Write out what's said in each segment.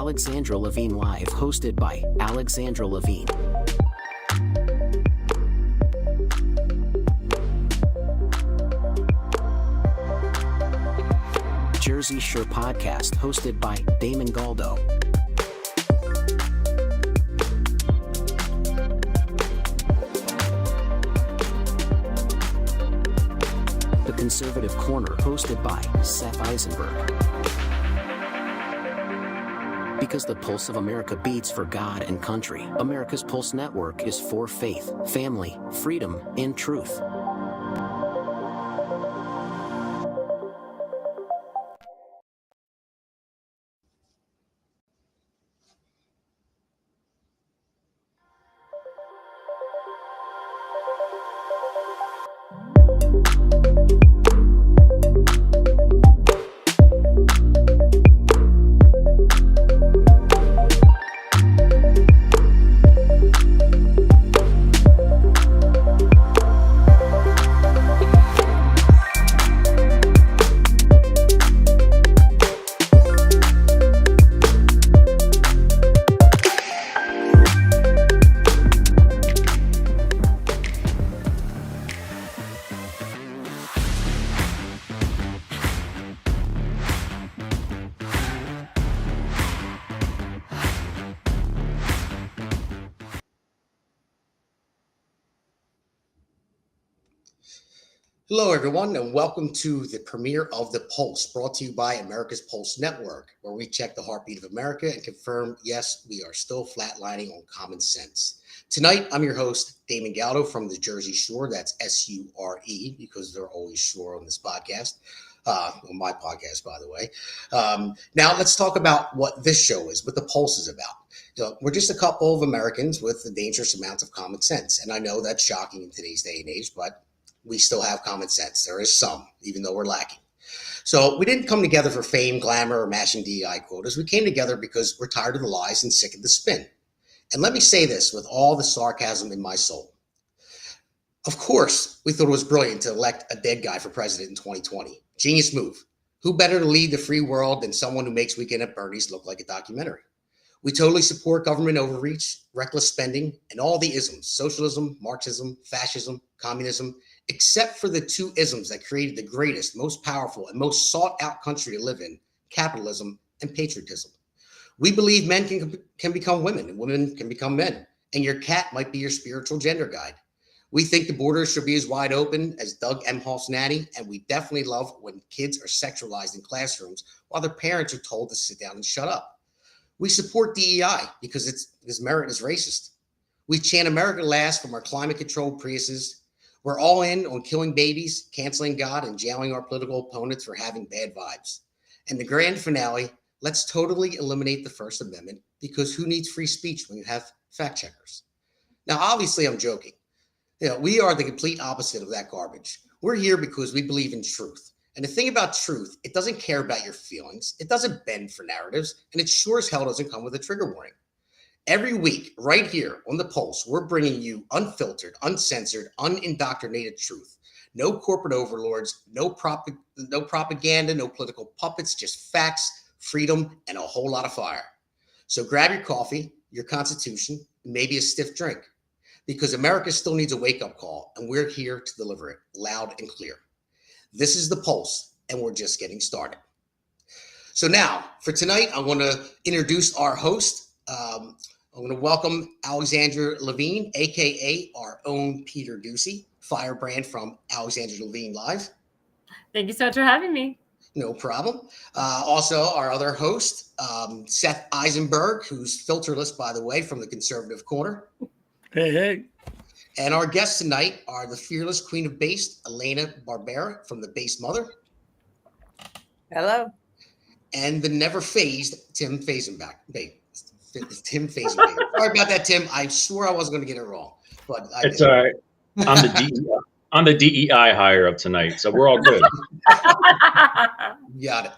Alexandra Ltd Live, hosted by Alexandra Ltd. Jersey Shore Podcast, hosted by Damon G. The Conservative Corner, hosted by Seth Eisenberg. Because the pulse of America beats for God and country, America's Pulse Network is for faith, family, freedom, and truth. Hello, everyone, and welcome to the premiere of The Pulse, brought to you by America's Pulse Network, where we check the heartbeat of America and confirm, yes, we are still flatlining on common sense. Tonight, I'm your host, Damon G from the Jersey Shore. That's S-U-R-E, because they're always shore on this podcast. On my podcast, by the way. Now, let's talk about what this show is, what The Pulse is about. We're just a couple of Americans with a dangerous amount of common sense, and I know that's shocking in today's day and age, but we still have common sense. There is some, even though we're lacking. So we didn't come together for fame, glamour, or mashing DEI quotas. We came together because we're tired of the lies and sick of the spin. And let me say this with all the sarcasm in my soul. Of course, we thought it was brilliant to elect a dead guy for president in 2020. Genius move. Who better to lead the free world than someone who makes Weekend at Bernie's look like a documentary? We totally support government overreach, reckless spending, and all the isms: socialism, Marxism, fascism, communism, except for the two isms that created the greatest, most powerful, and most sought-out country to live in: capitalism and patriotism. We believe men can become women and women can become men, and your cat might be your spiritual gender guide. We think the borders should be as wide open as Doug Emhoff's nanny, and we definitely love when kids are sexualized in classrooms while their parents are told to sit down and shut up. We support DEI because merit is racist. We chant America last from our climate-controlled Priuses. We're all in on killing babies, canceling God, and jailing our political opponents for having bad vibes. And the grand finale, let's totally eliminate the First Amendment, because who needs free speech when you have fact checkers? Now, obviously, I'm joking. We are the complete opposite of that garbage. We're here because we believe in truth. And the thing about truth, it doesn't care about your feelings. It doesn't bend for narratives. And it sure as hell doesn't come with a trigger warning. Every week, right here on The Pulse, we're bringing you unfiltered, uncensored, unindoctrinated truth. No corporate overlords, no propaganda, no political puppets, just facts, freedom, and a whole lot of fire. So grab your coffee, your Constitution, and maybe a stiff drink, because America still needs a wake-up call, and we're here to deliver it loud and clear. This is The Pulse, and we're just getting started. So now, for tonight, I want to introduce our host. I'm going to welcome Alexandra Ltd, a.k.a. our own Peter Ducey, firebrand from Alexandra Ltd Live. Thank you so much for having me. No problem. Also, our other host, Seth Eisenberg, who's filterless, by the way, from the Conservative Corner. Hey. And our guests tonight are the fearless queen of bass, Elane Barbera from the Bass Mother. Hello. And the never phased Tim Fazenback. Tim Fazenback. Sorry about that, Tim. I swore I wasn't going to get it wrong. But it's all right. I'm the DEI hire of tonight, so we're all good. Got it.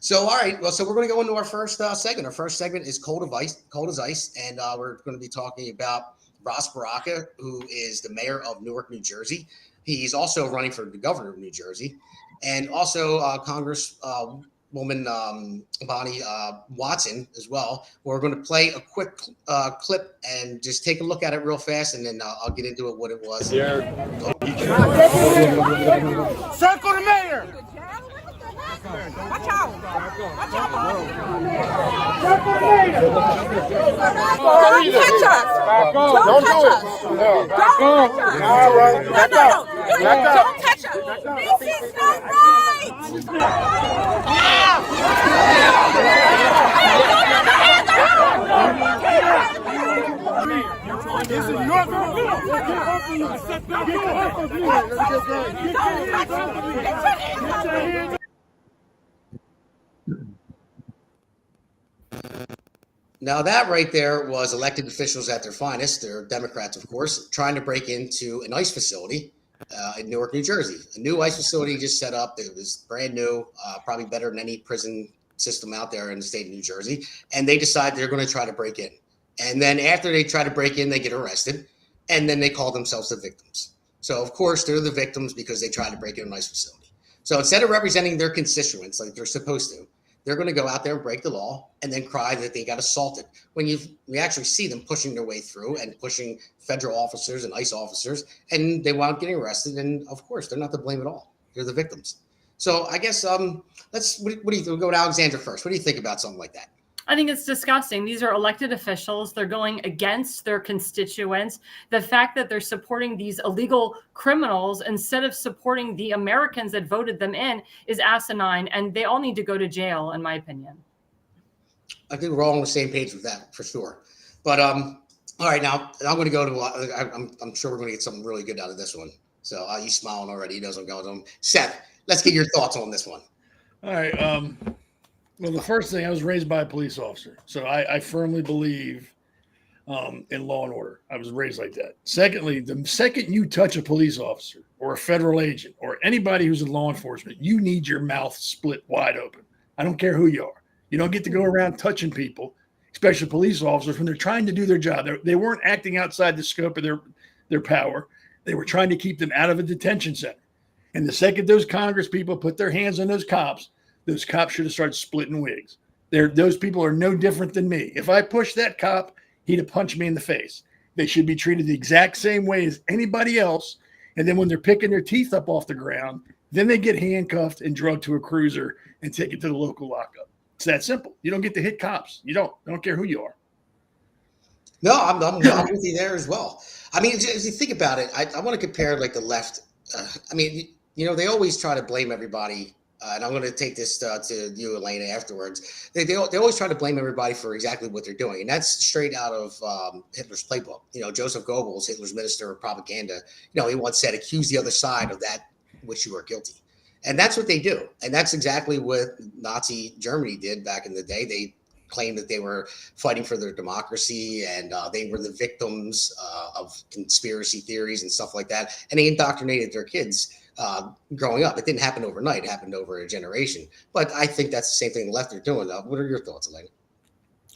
So, all right. Well, so we're going to go into our first segment. Our first segment is Cold as Ice, and we're going to be talking about Ras Baraka, who is the mayor of Newark, New Jersey. He's also running for the governor of New Jersey, and also woman, Bonnie Watson, as well. We're going to play a quick clip and just take a look at it real fast, and then I'll get into it, what it was. Circle the mayor. Watch out! Watch out! Circle the mayor. Don't touch us! Don't do it. Back up. All right. Back up. Back up. Don't touch us! This is not right! This is your Now that right there was elected officials at their finest. They're Democrats, of course, trying to break into an ICE facility in Newark, New Jersey. A new ICE facility just set up. It was brand new, probably better than any prison system out there in the state of New Jersey. And they decide they're going to try to break in. And then after they try to break in, they get arrested. And then they call themselves the victims. So, of course, they're the victims because they tried to break in an ICE facility. So instead of representing their constituents like they're supposed to, they're going to go out there and break the law and then cry that they got assaulted. When we actually see them pushing their way through and pushing federal officers and ICE officers, and they wound up getting arrested. And of course, they're not to blame at all. They're the victims. So I guess what do you think? We'll go to Alexandra first. What do you think about something like that? I think it's disgusting. These are elected officials. They're going against their constituents. The fact that they're supporting these illegal criminals instead of supporting the Americans that voted them in is asinine, and they all need to go to jail, in my opinion. I think we're all on the same page with that for sure. But all right, now I'm going to go to. I'm sure we're going to get something really good out of this one. So you smiling already? He knows I'm going to. Seth, let's get your thoughts on this one. All right. Well, the first thing, I was raised by a police officer, so I firmly believe in law and order. I was raised like that. Secondly, the second you touch a police officer or a federal agent or anybody who's in law enforcement, you need your mouth split wide open. I don't care who you are. You don't get to go around touching people, especially police officers, when they're trying to do their job. They weren't acting outside the scope of their power. They were trying to keep them out of a detention center. And the second those Congress people put their hands on those cops should have started splitting wigs. Those people are no different than me. If I pushed that cop, he'd have punched me in the face. They should be treated the exact same way as anybody else. And then when they're picking their teeth up off the ground, then they get handcuffed and drugged to a cruiser and taken to the local lockup. It's that simple. You don't get to hit cops. You don't. I don't care who you are. No, I'm with you there as well. I mean, as you think about it, I want to compare like the left. They always try to blame everybody. And I'm going to take this to you, Elena, afterwards. They always try to blame everybody for exactly what they're doing. And that's straight out of Hitler's playbook. Joseph Goebbels, Hitler's minister of propaganda, he once said, accuse the other side of that which you are guilty. And that's what they do. And that's exactly what Nazi Germany did back in the day. They claimed that they were fighting for their democracy and they were the victims of conspiracy theories and stuff like that. And they indoctrinated their kids growing up. It didn't happen overnight. It happened over a generation. But I think that's the same thing the left are doing. What are your thoughts, Elena?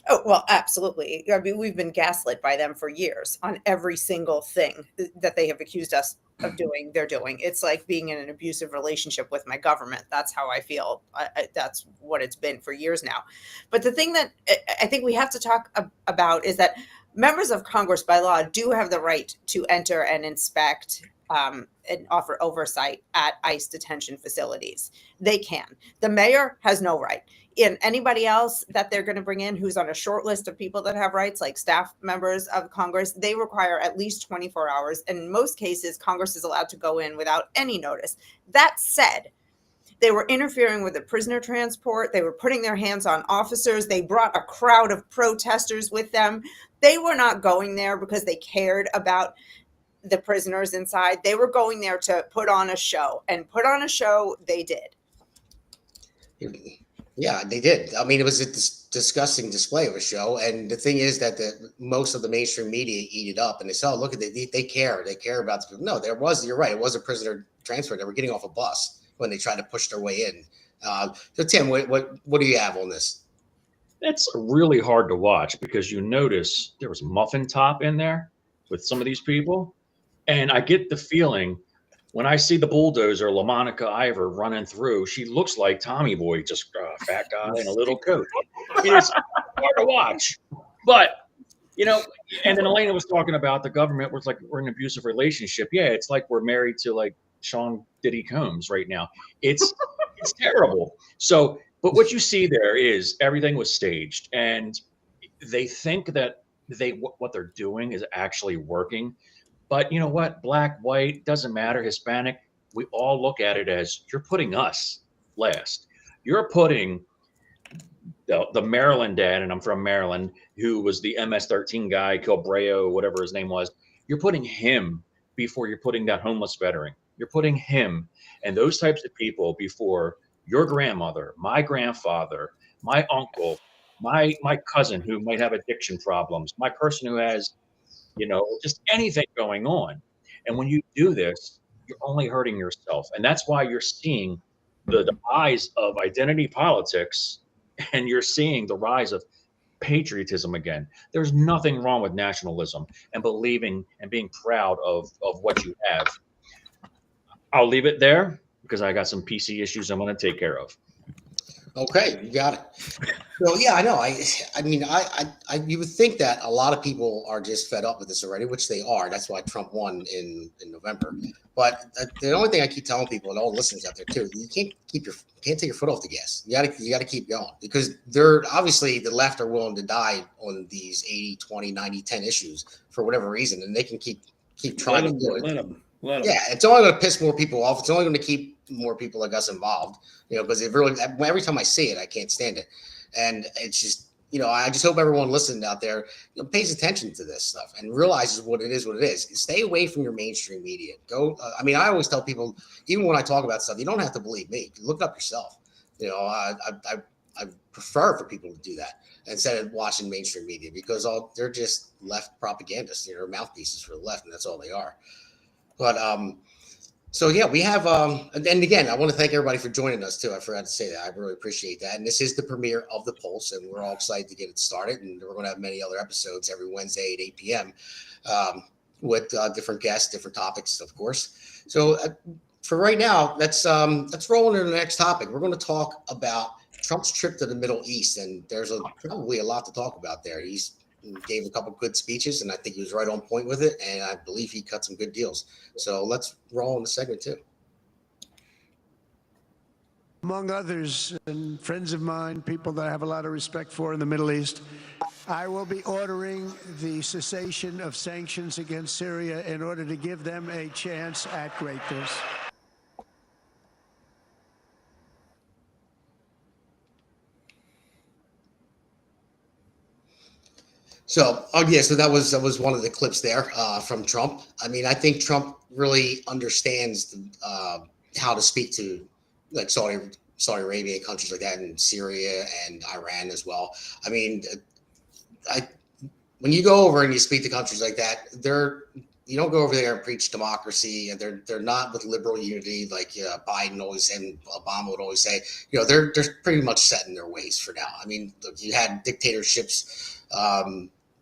Oh, well, absolutely. I mean, we've been gaslit by them for years on every single thing that they have accused us of doing. They're doing. It's like being in an abusive relationship with my government. That's how I feel. That's what it's been for years now. But the thing that I think we have to talk about is that members of Congress by law do have the right to enter and inspect and offer oversight at ICE detention facilities. They can. The mayor has no right. And anybody else that they're going to bring in who's on a short list of people that have rights, like staff members of Congress, they require at least 24 hours. And in most cases, Congress is allowed to go in without any notice. That said, they were interfering with the prisoner transport. They were putting their hands on officers. They brought a crowd of protesters with them. They were not going there because they cared about the prisoners inside. They were going there to put on a show, and put on a show they did. Yeah, they did. I mean, it was a disgusting display of a show. And the thing is that most of the mainstream media eat it up and they say, oh, look at it. They care. They care about the people. No, you're right. It was a prisoner transfer. They were getting off a bus when they tried to push their way in. So Tim, what do you have on this? It's really hard to watch because you notice there was muffin top in there with some of these people. And I get the feeling when I see the bulldozer, LaMonica Ivor, running through, she looks like Tommy Boy, just a fat guy in a little coat. It is hard to watch. But, you know, and then Elena was talking about the government was like, we're in an abusive relationship. Yeah, it's like we're married to like Sean Diddy Combs right now. It's terrible. So, but what you see there is everything was staged, and they think that what they're doing is actually working. But you know what? Black, white, doesn't matter, Hispanic, we all look at it as you're putting us last. You're putting the Maryland dad, and I'm from Maryland, who was the MS-13 guy, Kilbreo, whatever his name was. You're putting him before you're putting that homeless veteran. You're putting him and those types of people before your grandmother, my grandfather, my uncle, my cousin who might have addiction problems, my person who has, you know, just anything going on. And when you do this, you're only hurting yourself. And that's why you're seeing the rise of identity politics, and you're seeing the rise of patriotism again. There's nothing wrong with nationalism and believing and being proud of what you have. I'll leave it there because I got some PC issues I'm going to take care of. Okay, you got it. So yeah, I know. I mean, you would think that a lot of people are just fed up with this already, which they are. That's why Trump won in November. But the only thing I keep telling people, and all listeners out there too, you can't take your foot off the gas. You got to keep going, because they're obviously, the left are willing to die on these 80, 20, 90, 10 issues for whatever reason, and they can keep trying to do it. Let them. Yeah, it's only going to piss more people off. It's only going to keep more people like us involved, you know, because it really, every time I see it, I can't stand it. And it's just, you know, I just hope everyone listening out there, you know, pays attention to this stuff and realizes what it is. Stay away from your mainstream media. Go. I mean, I always tell people, even when I talk about stuff, you don't have to believe me. Look it up yourself. You know, I prefer for people to do that instead of watching mainstream media, because they're just left propagandists, you know, mouthpieces for the left, and that's all they are. But so yeah, we have and again, I want to thank everybody for joining us too. I forgot to say that. I really appreciate that. And this is the premiere of The Pulse, and we're all excited to get it started. And we're going to have many other episodes every Wednesday at 8 p.m. With different guests, different topics, of course. So for right now, let's roll into the next topic. We're going to talk about Trump's trip to the Middle East, and there's probably a lot to talk about there. He gave a couple good speeches, and I think he was right on point with it, and I believe he cut some good deals. So let's roll in the segment two. Among others, and friends of mine, people that I have a lot of respect for in the Middle East, I will be ordering the cessation of sanctions against Syria in order to give them a chance at greatness. So, so that was one of the clips there from Trump. I mean, I think Trump really understands how to speak to like Saudi Arabia, countries like that, and Syria and Iran as well. I mean, when you go over and you speak to countries like that, you don't go over there and preach democracy, and they're not with liberal unity like Biden always and Obama would always say. You know, they're pretty much set in their ways for now. I mean, look, you had dictatorships.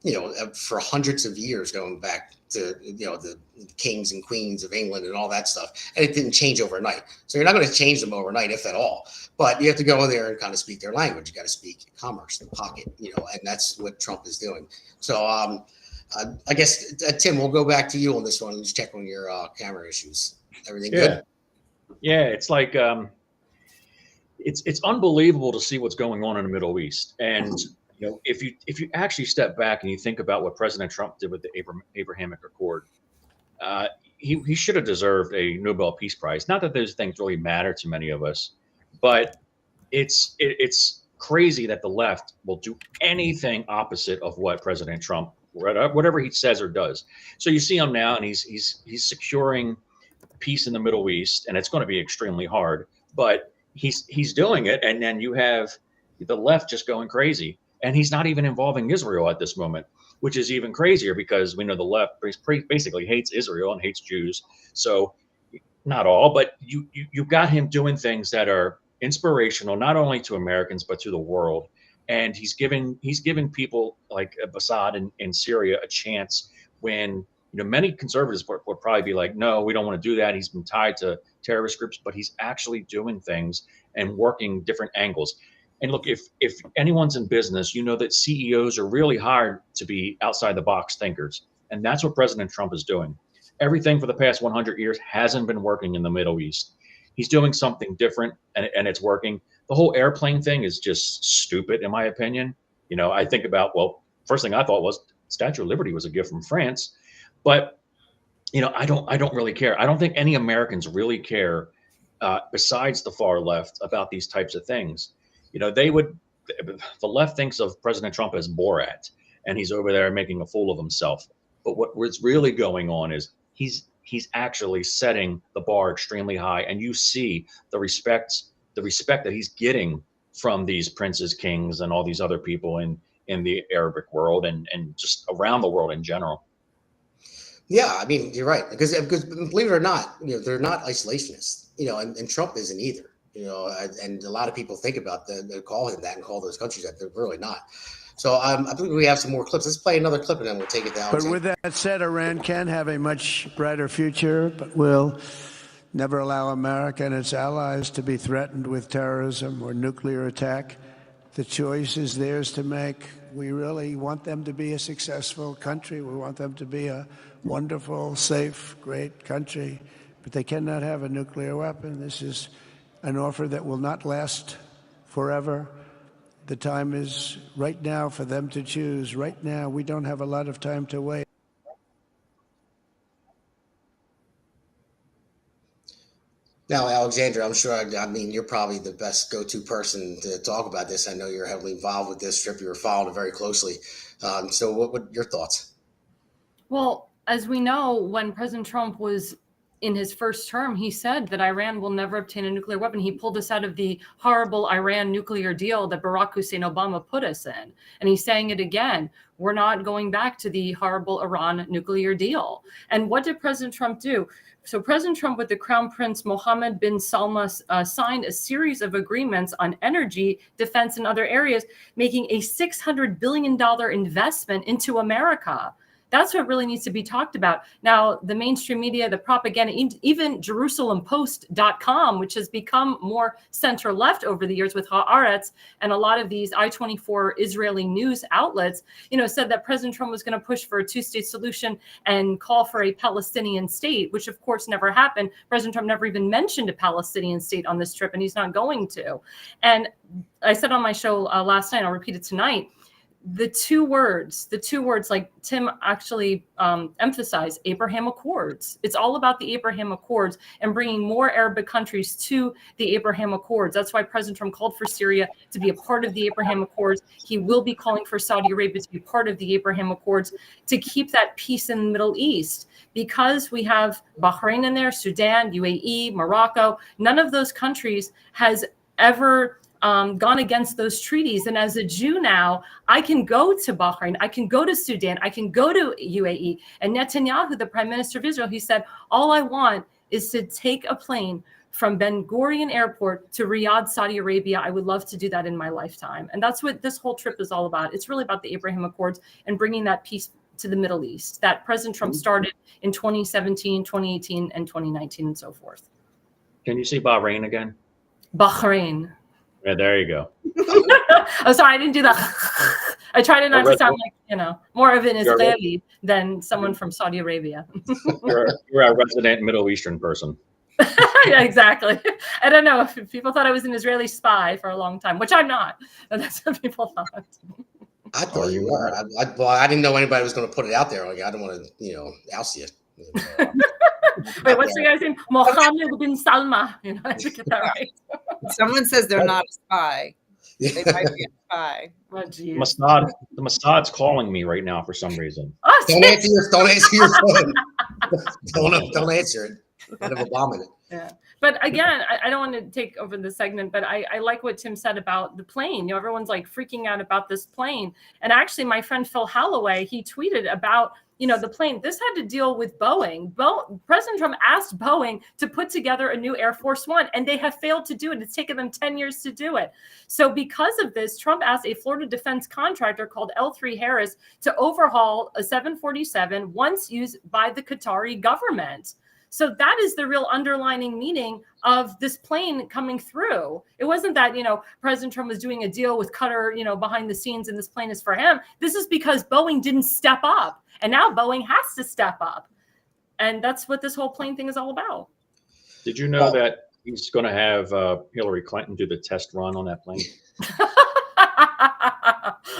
You know, for hundreds of years, going back to, you know, the kings and queens of England and all that stuff. And it didn't change overnight. So you're not going to change them overnight, if at all. But you have to go in there and kind of speak their language. You got to speak commerce, the pocket, you know, and that's what Trump is doing. So I guess, Tim, we'll go back to you on this one and just check on your camera issues. Everything good? Yeah, it's like it's unbelievable to see what's going on in the Middle East. And you know, if you actually step back and you think about what President Trump did with the Abrahamic Accord, he should have deserved a Nobel Peace Prize. Not that those things really matter to many of us, but it's crazy that the left will do anything opposite of what President Trump, whatever he says or does. So you see him now, and he's securing peace in the Middle East, and it's going to be extremely hard, but he's doing it. And then you have the left just going crazy. And he's not even involving Israel at this moment, which is even crazier, because we know the left basically hates Israel and hates Jews. So not all, but you've got him doing things that are inspirational, not only to Americans, but to the world. And he's giving people like Assad in Syria a chance when, Many conservatives would probably be like, no, we don't want to do that. He's been tied to terrorist groups, but he's actually doing things and working different angles. And look, if anyone's in business, that CEOs are really hard to be outside the box thinkers. And that's what President Trump is doing. Everything for the past 100 years hasn't been working in the Middle East. He's doing something different, and it's working. The whole airplane thing is just stupid, in my opinion. I think about, first thing I thought was Statue of Liberty was a gift from France. But, I don't really care. I don't think any Americans really care, besides the far left, about these types of things. The left thinks of President Trump as Borat, and he's over there making a fool of himself. But what's really going on is he's actually setting the bar extremely high, and you see the respect that he's getting from these princes, kings, and all these other people in the Arabic world and just around the world in general. Yeah, I mean, you're right, because believe it or not, they're not isolationists, and Trump isn't either, and a lot of people think about they call him that and call those countries that. They're really not. So I believe we have some more clips. Let's play another clip and then we'll take it down. But with that said, Iran can have a much brighter future, but will never allow America and its allies to be threatened with terrorism or nuclear attack. The choice is theirs to make. We really want them to be a successful country. We want them to be a wonderful, safe, great country. But they cannot have a nuclear weapon. This is an offer that will not last forever. The time is right now for them to choose. Right now, we don't have a lot of time to wait. Now, Alexandra, I'm sure, you're probably the best go-to person to talk about this. I know you're heavily involved with this trip. You were following it very closely. So what are your thoughts? Well, as we know, when President Trump was in his first term, he said that Iran will never obtain a nuclear weapon. He pulled us out of the horrible Iran nuclear deal that Barack Hussein Obama put us in. And he's saying it again. We're not going back to the horrible Iran nuclear deal. And what did President Trump do? So President Trump with the Crown Prince Mohammed bin Salman signed a series of agreements on energy, defense, and other areas, making a $600 billion investment into America. That's what really needs to be talked about. Now, the mainstream media, the propaganda, even JerusalemPost.com, which has become more center-left over the years with Haaretz, and a lot of these I-24 Israeli news outlets, said that President Trump was going to push for a two-state solution and call for a Palestinian state, which of course never happened. President Trump never even mentioned a Palestinian state on this trip, and he's not going to. And I said on my show last night, I'll repeat it tonight, the two words like Tim actually emphasized, Abraham Accords. It's all about the Abraham Accords and bringing more Arabic countries to the Abraham Accords. That's why President Trump called for Syria to be a part of the Abraham Accords. He will be calling for Saudi Arabia to be part of the Abraham Accords to keep that peace in the Middle East. Because we have Bahrain in there, Sudan, UAE, Morocco, none of those countries has ever gone against those treaties. And as a Jew now, I can go to Bahrain, I can go to Sudan, I can go to UAE. And Netanyahu, the prime minister of Israel, he said, all I want is to take a plane from Ben Gurion Airport to Riyadh, Saudi Arabia. I would love to do that in my lifetime. And that's what this whole trip is all about. It's really about the Abraham Accords and bringing that peace to the Middle East that President Trump started in 2017, 2018, and 2019, and so forth. Can you say Bahrain again? Bahrain. Yeah, there you go. Oh, sorry, I didn't do that. I tried to not to sound like, more of an Israeli than someone from Saudi Arabia. You're a resident Middle Eastern person. Yeah, exactly. I don't know if people thought I was an Israeli spy for a long time, which I'm not. But that's what people thought. I thought you were. I didn't know anybody was going to put it out there. Like, I don't want to, oust you. Wait, what's the guy's name? Mohammed bin Salma. I have to get that right. Someone says they're not a spy. They might be a spy. Oh, geez. The Mossad's calling me right now for some reason. Oh, don't answer your phone. don't answer it. Kind of abominable. Yeah. But again, I don't want to take over the segment, but I like what Tim said about the plane. Everyone's like freaking out about this plane. And actually, my friend Phil Holloway, he tweeted about the plane. This had to deal with Boeing. President Trump asked Boeing to put together a new Air Force One, and they have failed to do it. It's taken them 10 years to do it. So because of this, Trump asked a Florida defense contractor called L3 Harris to overhaul a 747 once used by the Qatari government. So that is the real underlining meaning of this plane coming through. It wasn't that, President Trump was doing a deal with Qatar, behind the scenes, and this plane is for him. This is because Boeing didn't step up. And now Boeing has to step up. And that's what this whole plane thing is all about. Did you know that he's going to have Hillary Clinton do the test run on that plane?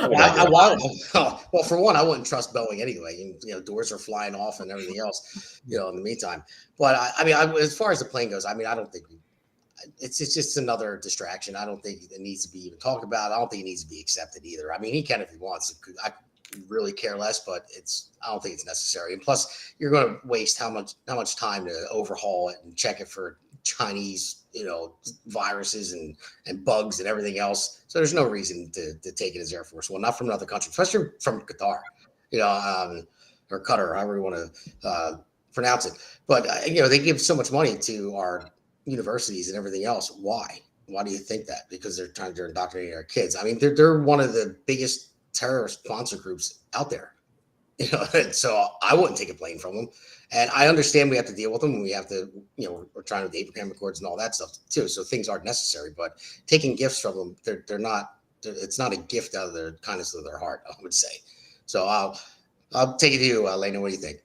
Well, for one, I wouldn't trust Boeing anyway. Doors are flying off and everything else, in the meantime. But as far as the plane goes, I don't think it's just another distraction. I don't think it needs to be even talked about. I don't think it needs to be accepted either. He can if he wants. I really care less, but I don't think it's necessary. And plus, you're going to waste how much time to overhaul it and check it for Chinese, viruses and bugs and everything else. So there's no reason to take it as Air Force One, not from another country, especially from Qatar, or Qatar, however you want to pronounce it. But they give so much money to our universities and everything else. Why? Why do you think that? Because they're trying to indoctrinate our kids. They're one of the biggest terrorist sponsor groups out there. So I wouldn't take a plane from them. And I understand we have to deal with them, and we have to, we're trying with the Abraham Accords and all that stuff too. So things aren't necessary, but taking gifts from them, they're not. It's not a gift out of the kindness of their heart, I would say. So I'll take it to you, Elena. What do you think?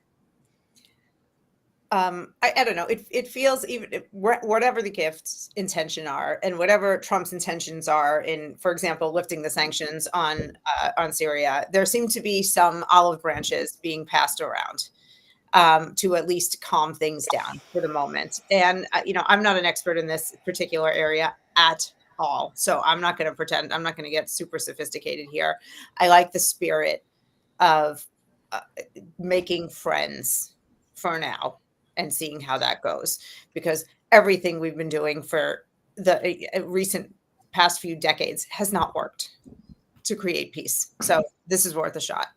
I don't know. It feels, even whatever the gift's intention are, and whatever Trump's intentions are in, for example, lifting the sanctions on Syria, there seem to be some olive branches being passed around to at least calm things down for the moment. And I'm not an expert in this particular area at all, so I'm not going to pretend. I'm not going to get super sophisticated here. I like the spirit of making friends for now and seeing how that goes, because everything we've been doing for the recent past few decades has not worked to create peace. So this is worth a shot.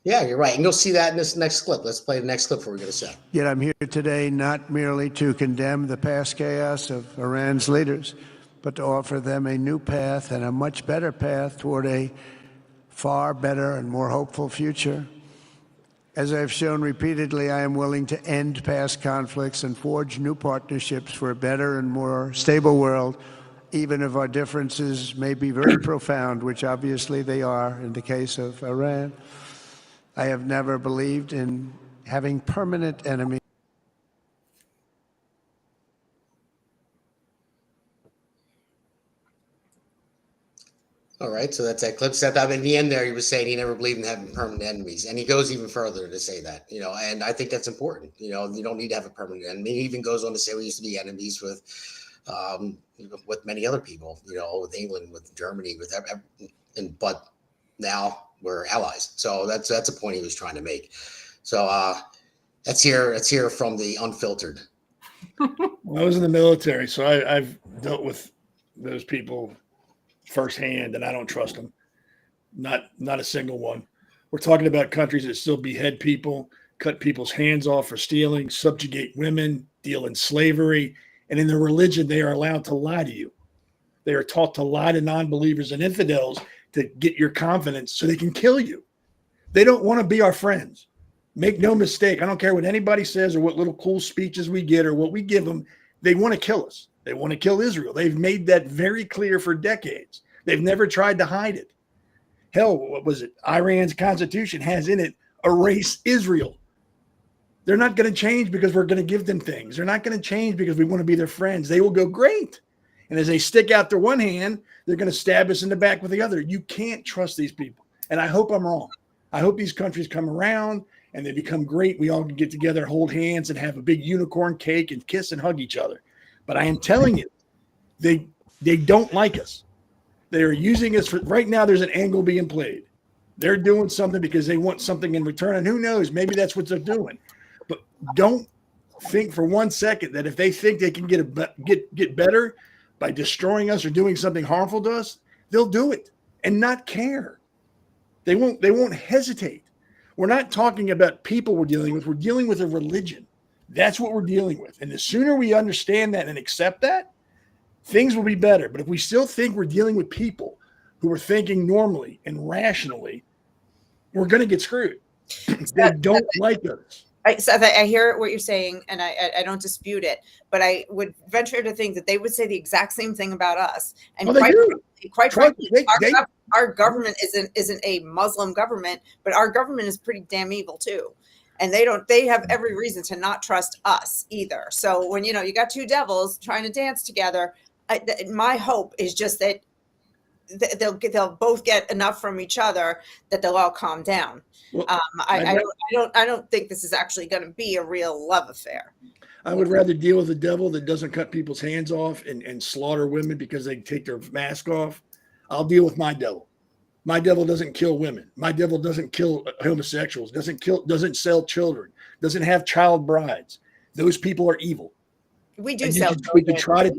Yeah, you're right. And you'll see that in this next clip. Let's play the next clip before we go to Seth. Yet I'm here today not merely to condemn the past chaos of Iran's leaders, but to offer them a new path, and a much better path toward a far better and more hopeful future. As I've shown repeatedly, I am willing to end past conflicts and forge new partnerships for a better and more stable world, even if our differences may be very profound, which obviously they are in the case of Iran. I have never believed in having permanent enemies. All right, so that's that clip. Seth, in the end there, he was saying he never believed in having permanent enemies. And he goes even further to say that, and I think that's important. You don't need to have a permanent enemy. He even goes on to say we used to be enemies with many other people, with England, with Germany, but now we're allies. So that's a point he was trying to make. So let's hear from the unfiltered. Well, I was in the military, so I've dealt with those people firsthand, and I don't trust them. Not a single one. We're talking about countries that still behead people, cut people's hands off for stealing, subjugate women, deal in slavery, and in their religion, they are allowed to lie to you. They are taught to lie to non-believers and infidels to get your confidence so they can kill you. They don't want to be our friends. Make no mistake. I don't care what anybody says or what little cool speeches we get or what we give them. They want to kill us. They want to kill Israel. They've made that very clear for decades. They've never tried to hide it. Hell, what was it? Iran's constitution has in it, erase Israel. They're not going to change because we're going to give them things. They're not going to change because we want to be their friends. They will go, great. And as they stick out their one hand, they're going to stab us in the back with the other. You can't trust these people. And I hope I'm wrong. I hope these countries come around and they become great. We all can get together, hold hands, and have a big unicorn cake and kiss and hug each other. But I am telling you, they don't like us. They are using us for right now. There's an angle being played. They're doing something because they want something in return. And who knows, maybe that's what they're doing. But don't think for 1 second that if they think they can get better by destroying us or doing something harmful to us, they'll do it and not care. They won't hesitate. We're not talking about people we're dealing with. We're dealing with a religion. That's what we're dealing with. And the sooner we understand that and accept that, things will be better. But if we still think we're dealing with people who are thinking normally and rationally, we're going to get screwed. They don't like us. Seth, I hear what you're saying, and I don't dispute it, but I would venture to think that they would say the exact same thing about us. And quite frankly, our government isn't a Muslim government, but our government is pretty damn evil too. And they have every reason to not trust us either. So when, you got two devils trying to dance together, my hope is just that they'll both get enough from each other that they'll all calm down. Well, I don't think this is actually going to be a real love affair. I would rather deal with a devil that doesn't cut people's hands off and slaughter women because they take their mask off. I'll deal with my devil. My devil doesn't kill women. My devil doesn't kill homosexuals, doesn't sell children, doesn't have child brides. Those people are evil. We do sell children. We can try to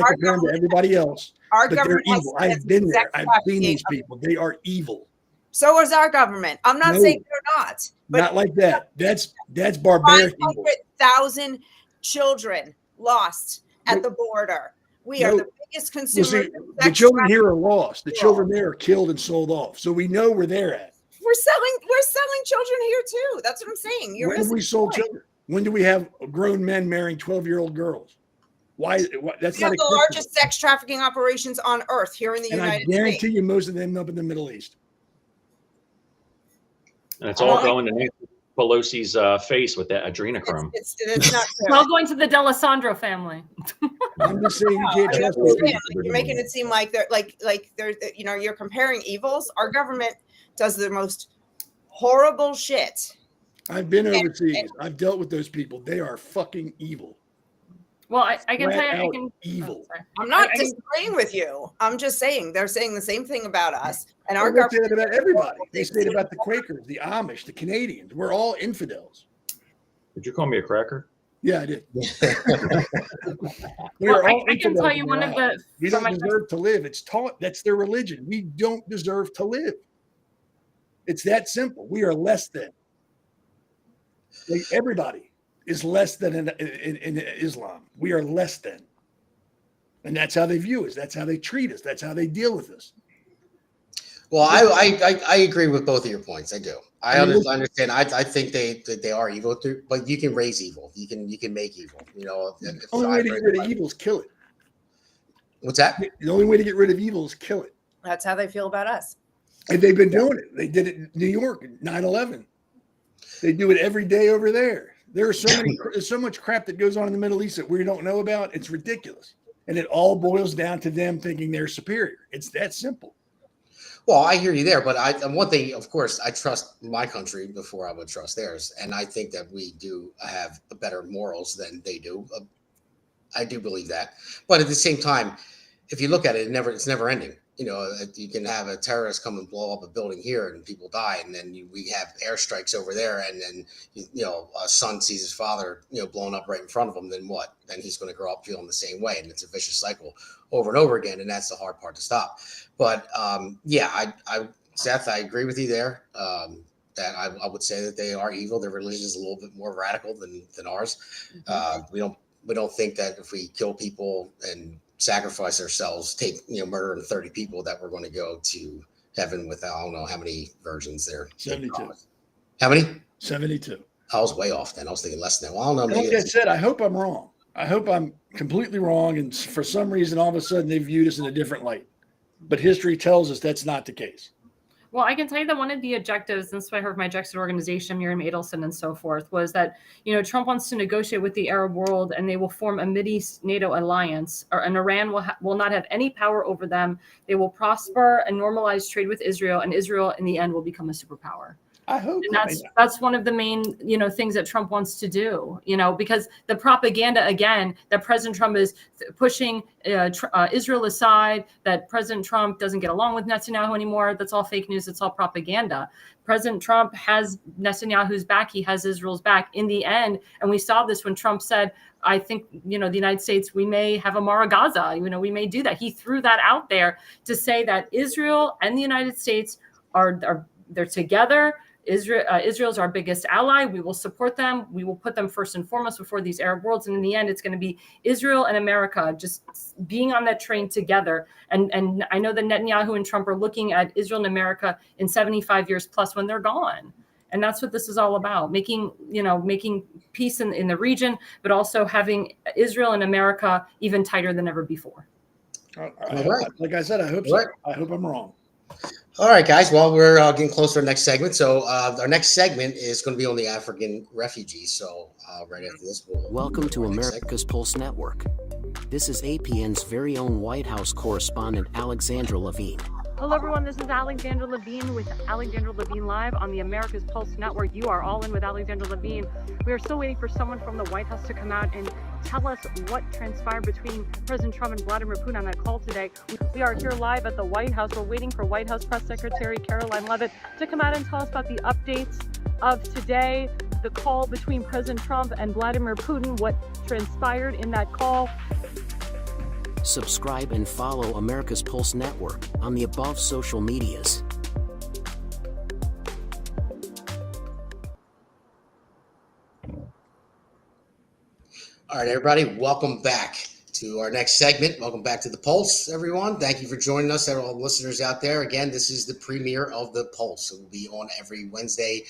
compare them to everybody else. Our but government they're evil. I've been there. I've seen these people. They are evil. So is our government. I'm not saying they're not. But not like that. That's barbaric. 500,000 children lost at the border. We are the biggest consumers. The children here are lost. The children there are killed and sold off. So we know where they're at. We're selling children here too. That's what I'm saying. When have we sold children? When do we have grown men marrying 12-year-old girls? Why? That's not the largest sex trafficking operations on earth here in the United States. I guarantee you, most of them up in the Middle East. And it's all going to Nancy Pelosi's face with that adrenochrome. It's not fair. It's all going to the D'Alessandro family. I'm just saying you can't trust them. You're making it seem like they're you're comparing evils. Our government does the most horrible shit. I've been overseas. I've dealt with those people. They are fucking evil. Well, I can tell you, evil. I'm not disagreeing with you. I'm just saying they're saying the same thing about us, and our government. government They say about everybody. They say about the Quakers, the Amish, the Canadians. We're all infidels. Did you call me a cracker? Yeah, I did. Well, I can tell you one of the. We don't deserve to live. It's taught. That's their religion. We don't deserve to live. It's that simple. We are less than. Like everybody is less than in Islam. We are less than. And that's how they view us. That's how they treat us. That's how they deal with us. Well, I agree with both of your points. I do. I understand. I think they are evil too, but you can raise evil. You can make evil. The only way to get rid of evil is kill it. What's that? The only way to get rid of evil is kill it. That's how they feel about us. And they've been doing it. They did it in New York, 9/11. They do it every day over there. There's so much crap that goes on in the Middle East that we don't know about. It's ridiculous. And it all boils down to them thinking they're superior. It's that simple. Well, I hear you there, but one thing, of course, I trust my country before I would trust theirs. And I think that we do have better morals than they do. I do believe that. But at the same time, if you look at it, it's never ending. You can have a terrorist come and blow up a building here and people die. And then we have airstrikes over there. And then, a son sees his father, blown up right in front of him. Then what? Then he's going to grow up feeling the same way. And it's a vicious cycle over and over again. And that's the hard part to stop. But Seth, I agree with you there. That I would say that they are evil. Their religion is a little bit more radical than ours. We don't think that if we kill people and sacrifice ourselves, take murder 30 people, that we're going to go to heaven with I don't know how many virgins there. 72. How many? 72. I was way off then. I was thinking less than that. Well, I don't know. Like I said, I hope I'm wrong. I hope I'm completely wrong, and for some reason, all of a sudden, they viewed us in a different light. But history tells us that's not the case. Well, I can tell you that one of the objectives, and this is what I heard from my objective organization, Miriam Adelson and so forth, was that, Trump wants to negotiate with the Arab world and they will form a Mideast NATO alliance, and Iran will not have any power over them. They will prosper and normalize trade with Israel, and Israel in the end will become a superpower. I hope. And that's one of the main, things that Trump wants to do, because the propaganda, again, that President Trump is pushing Israel aside, that President Trump doesn't get along with Netanyahu anymore. That's all fake news. It's all propaganda. President Trump has Netanyahu's back. He has Israel's back in the end. And we saw this when Trump said, I think, the United States, we may have a Mara Gaza, we may do that. He threw that out there to say that Israel and the United States they're together. Israel's our biggest ally. We will support them. We will put them first and foremost before these Arab worlds. And in the end, it's going to be Israel and America just being on that train together. And I know that Netanyahu and Trump are looking at Israel and America in 75 years plus when they're gone. And that's what this is all about, making peace in the region, but also having Israel and America even tighter than ever before. Like I said, I hope so. Right. I hope I'm wrong. All right, guys. Well, we're getting close to our next segment. So our next segment is going to be on the African refugees. So right after this, welcome to America's Pulse Network. This is APN's very own White House correspondent, Alexandra Levine. Hello, everyone. This is Alexandra Levine with Alexandra Levine Live on the America's Pulse Network. You are all in with Alexandra Levine. We are still waiting for someone from the White House to come out and tell us what transpired between President Trump and Vladimir Putin on that call today. We are here live at the White House. We're waiting for White House Press Secretary Caroline Leavitt to come out and tell us about the updates of today, the call between President Trump and Vladimir Putin, what transpired in that call. Subscribe and follow America's Pulse Network on the above social medias. All right, everybody, welcome back to our next segment. Welcome back to the Pulse, everyone. Thank you for joining us, all the listeners out there. Again, this is the premiere of the Pulse. It will be on every Wednesday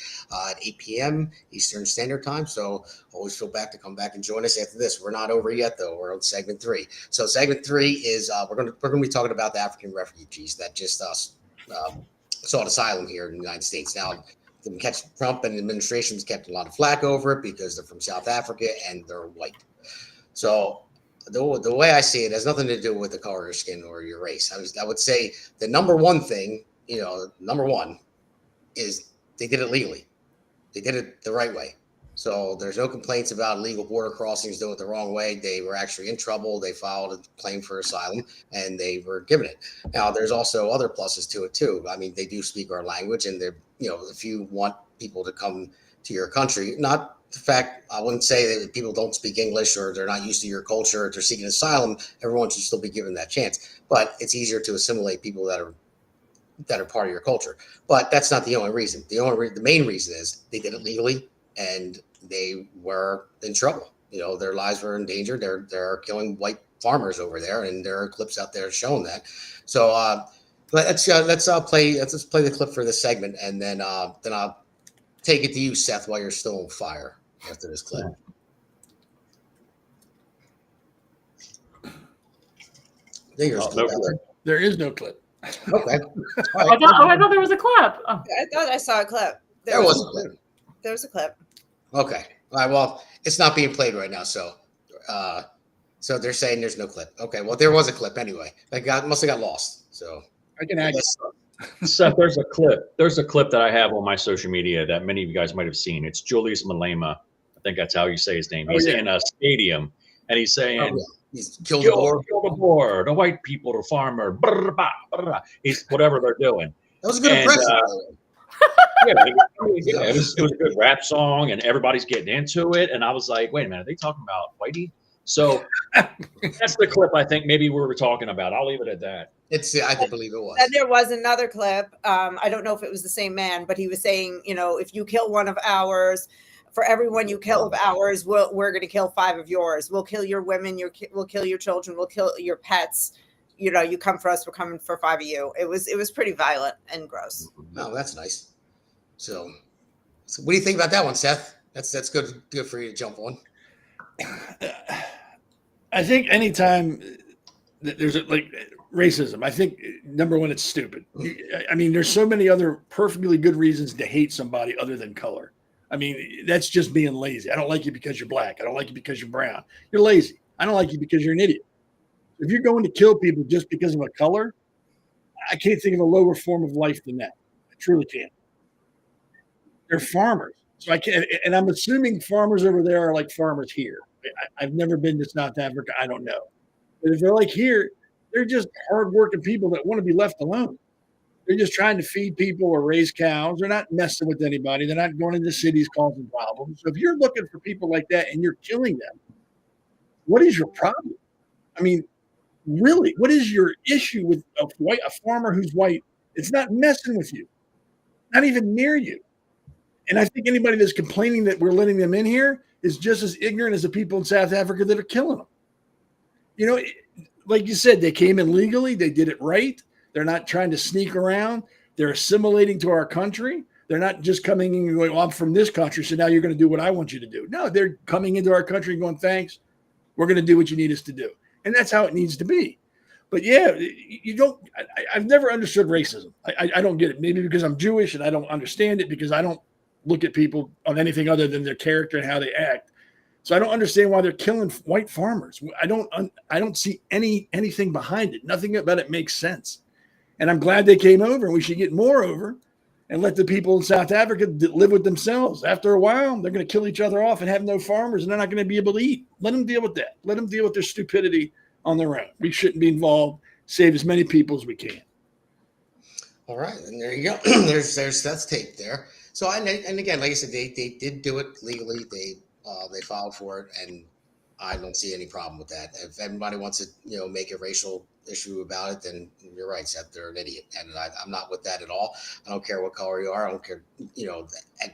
at 8 p.m. Eastern Standard Time. So always feel back to come back and join us after this. We're not over yet, though. We're on segment 3. So segment 3 is we're going to be talking about the African refugees that just sought asylum here in the United States. Now, Trump and the administration has kept a lot of flack over it because they're from South Africa and they're white. So the way I see it has nothing to do with the color of your skin or your race. I would say the number one thing, number one is they did it legally. They did it the right way. So there's no complaints about illegal border crossings doing it the wrong way. They were actually in trouble. They filed a claim for asylum and they were given it. Now, there's also other pluses to it too. I mean, they do speak our language, and they're, if you want people to come to your country, not the fact, I wouldn't say that people don't speak English or they're not used to your culture, or they're seeking asylum, everyone should still be given that chance. But it's easier to assimilate people that are part of your culture. But that's not the only reason. The main reason is they did it legally and they were in trouble. Their lives were in danger. They're killing white farmers over there, and there are clips out there showing that. So let's play the clip for this segment, and then I'll take it to you, Seth, while you're still on fire after this clip. There is no clip. Okay. Right. I thought there was a clip. Oh. I thought I saw a clip. There was a clip. There was a clip. Okay. All right. Well, it's not being played right now, so they're saying there's no clip. Okay. Well, there was a clip anyway. Must have got lost. So I can add. Seth, there's a clip. There's a clip that I have on my social media that many of you guys might have seen. It's Julius Malema. I think that's how you say his name. He's in a stadium, and he's saying, he's killed the boar, the white people, the farmer, brr, bah, brr. He's whatever they're doing. That was a good impression. It was a good rap song, and everybody's getting into it. And I was like, wait a minute, are they talking about whitey? So that's the clip I think maybe we were talking about. I'll leave it at that. I believe it was. And there was another clip. I don't know if it was the same man, but he was saying, if you kill one of ours, for everyone you kill of ours, we're going to kill 5 of yours. We'll kill your women. We'll kill your children. We'll kill your pets. You come for us. We're coming for 5 of you. It was pretty violent and gross. Oh, that's nice. So what do you think about that one, Seth? That's good for you to jump on. I think anytime there's racism, I think number one, it's stupid. I mean, there's so many other perfectly good reasons to hate somebody other than color. I mean, that's just being lazy. I don't like you because you're black. I don't like you because you're brown. You're lazy. I don't like you because you're an idiot. If you're going to kill people just because of a color, I can't think of a lower form of life than that. I truly can't. They're farmers. So I can't, and I'm assuming farmers over there are like farmers here. I've never been to South Africa. I don't know. But if they're like here, they're just hardworking people that want to be left alone. They're just trying to feed people or raise cows. They're not messing with anybody. They're not going into cities causing problems. So if you're looking for people like that and you're killing them, what is your problem? I mean, really, what is your issue with a farmer who's white? It's not messing with you, not even near you. And I think anybody that's complaining that we're letting them in here is just as ignorant as the people in South Africa that are killing them. You know, like you said, they came in legally. They did it right. They're not trying to sneak around. They're assimilating to our country. They're not just coming in and going, well, I'm from this country, so now you're going to do what I want you to do. No, they're coming into our country and going, thanks, we're going to do what you need us to do. And that's how it needs to be. But yeah, you don't, I've never understood racism. I don't get it. Maybe because I'm Jewish and I don't understand it, because I don't look at people on anything other than their character and how they act. So I don't understand why they're killing white farmers. I don't see anything behind it. Nothing about it makes sense. And I'm glad they came over, and we should get more over and let the people in South Africa live with themselves. After a while, they're going to kill each other off and have no farmers, and they're not going to be able to eat. Let them deal with that. Let them deal with their stupidity on their own. We shouldn't be involved. Save as many people as we can. All right, and there you go. there's Seth's tape there. So and again, like I said, they did do it legally. They filed for it, and I don't see any problem with that. If everybody wants to, make a racial issue about it, then you're right, Seth. They're an idiot, and I'm not with that at all. I don't care what color you are. I don't care,